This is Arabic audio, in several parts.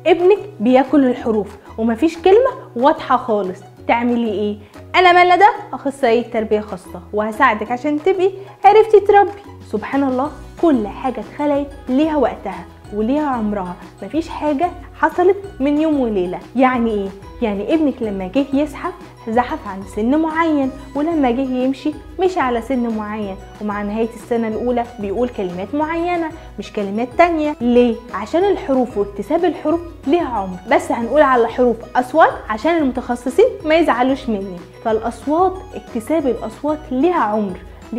ابنك بياكل الحروف ومفيش كلمة واضحة خالص، تعملي ايه؟ انا مالنا ده اخصائية تربية خاصة وهساعدك عشان تبقي عرفتي تربي. سبحان الله، كل حاجة اتخلقت ليها وقتها وليها عمرها، مفيش حاجة حصلت من يوم وليلة. يعني ايه؟ يعني ابنك لما جه زحف عند سن معين، ولما جه يمشي مشي على سن معين، ومع نهاية السنة الأولى بيقول كلمات معينة مش كلمات تانية. ليه؟ عشان الحروف واكتساب الحروف ليها عمر. بس هنقول على حروف أصوات عشان المتخصصين ما يزعلوش مني. فالأصوات، اكتساب الأصوات ليها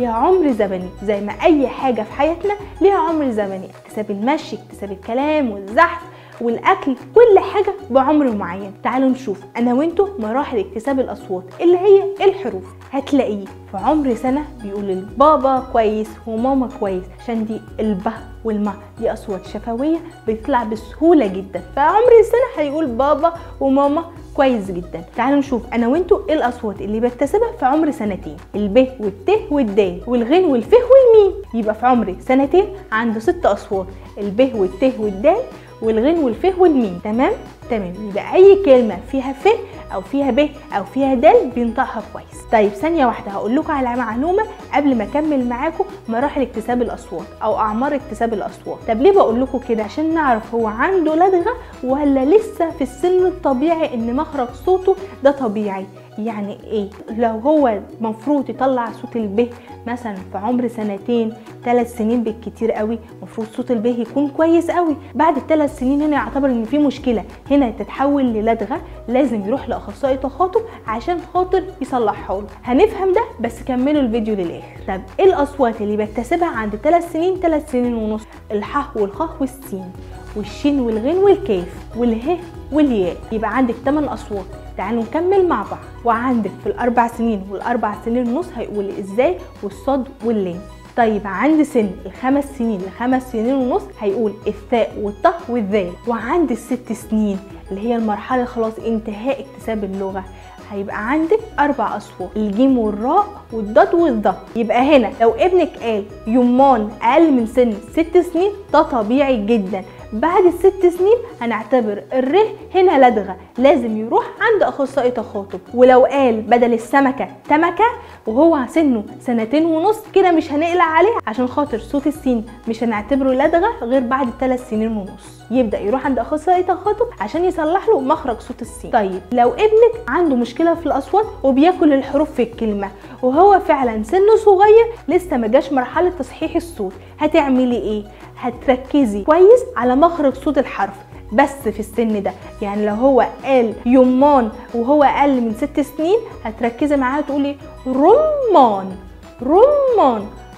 عمر زمني، زي ما أي حاجة في حياتنا ليها عمر زمني. اكتساب المشي، اكتساب الكلام والزحف والاكل، كل حاجه بعمر معين. تعالوا نشوف انا وانتوا مراحل اكتساب الاصوات اللي هي الحروف. هتلاقيه في عمر سنه بيقول البابا كويس وماما كويس، عشان دي البه والما دي اصوات شفويه بتطلع بسهوله جدا. فعمر السنه هيقول بابا وماما كويس جدا. تعالوا نشوف انا وانتوا ايه الاصوات اللي بكتسبها في عمر سنتين: الب والت والدال والغين والف والميم. يبقى في عمر سنتين عنده 6 اصوات: الب والت والدال والغين والف والميم. تمام. يبقى اي كلمه فيها ف او فيها ب او فيها دال بينطقها كويس. طيب ثانيه واحده هقول لكم على معلومه قبل ما اكمل معاكم مراحل اكتساب الاصوات او اعمار اكتساب الاصوات. طب ليه بقول لكم كده؟ عشان نعرف هو عنده لدغه ولا لسه في السن الطبيعي ان مخرج صوته ده طبيعي. يعني ايه؟ لو هو مفروض يطلع صوت الب مثلا في عمر 2 3 سنين بالكتير قوي، مفروض صوت الب يكون كويس قوي. بعد ال3 سنين هنا يعتبر ان في مشكله، هنا تتحول للدغه، لازم يروح لاخصائي تخاطب عشان خاطر يصلحها له. هنفهم ده بس كملوا الفيديو للاخر. طب ايه الاصوات اللي بكتسبها عند 3 سنين ونص؟ الح والخ والسين والشين والغين والكاف والهه والياء. يبقى عندك 8 اصوات. تعالوا نكمل مع بعض. وعندك في ال4 سنين وال4 سنين ونص هيقول ازاي والصاد واللام. طيب عند سن ال5 سنين ل5 سنين ونص هيقول الثاء والطه والذال. وعند ال6 سنين اللي هي المرحله خلاص انتهاء اكتساب اللغه هيبقى عندك 4 اصوات: الجيم والراء والضاد والض. يبقى هنا لو ابنك قال يمان اقل من سن 6 سنين ده طبيعي جدا. بعد ال6 سنين هنعتبر الره هنا لدغه، لازم يروح عند اخصائي تخاطب. ولو قال بدل السمكه تمكه وهو سنه 2 ونص كده مش هنقلق عليه، عشان خاطر صوت السين مش هنعتبره لدغه غير بعد 3 سنين ونص. يبدا يروح عند اخصائي تخاطب عشان يصلح له مخرج صوت السين. طيب لو ابنك عنده مشكله في الاصوات وبياكل الحروف في الكلمه وهو فعلا سنه صغير لسه ما جاش مرحله تصحيح الصوت، هتعملي ايه؟ هتركزي كويس على مخرج صوت الحرف بس في السن ده. يعني لو هو قال يمان وهو اقل من 6 سنين هتركزي معاه تقولي رمان،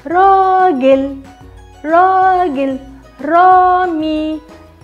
راجل، رامي.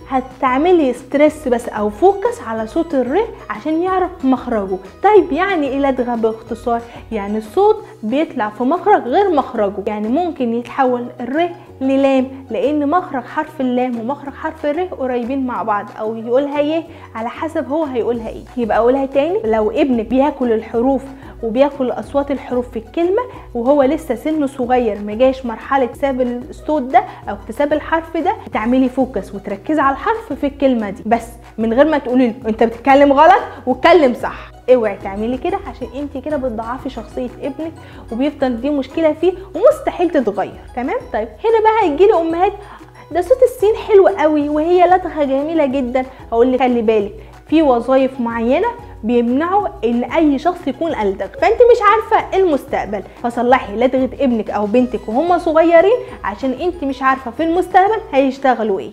هتعملي ستريس بس او فوكس على صوت الر عشان يعرف مخرجه. طيب يعني ايه لدغه باختصار؟ يعني الصوت بيطلع في مخرج غير مخرجه. يعني ممكن يتحول الر للام لان مخرج حرف اللام ومخرج حرف الر قريبين مع بعض، او يقولها يه على حسب هو هيقولها ايه. يبقى اقولها تاني: لو ابنك بياكل الحروف وبياكل اصوات الحروف في الكلمه وهو لسه سنه صغير ما جاش مرحله اكتساب الصوت ده او اكتساب الحرف ده، تعملي فوكس وتركزي على الحرف في الكلمه دي بس، من غير ما تقولي له انت بتتكلم غلط واتكلم صح. اوعي تعملي كده عشان انت كده بتضعفي شخصيه ابنك وبيفضل دي مشكله فيه ومستحيل تتغير. تمام. طيب هنا بقى هيجيلي امهات ده صوت السين حلو قوي وهي لدغه جميله جدا. اقول لك خلي بالك في وظايف معينه بيمنعوا ان اي شخص يكون ألدغ، فانت مش عارفه المستقبل، فصلحي لدغه ابنك او بنتك وهم صغيرين عشان انت مش عارفه في المستقبل هيشتغلوا ايه.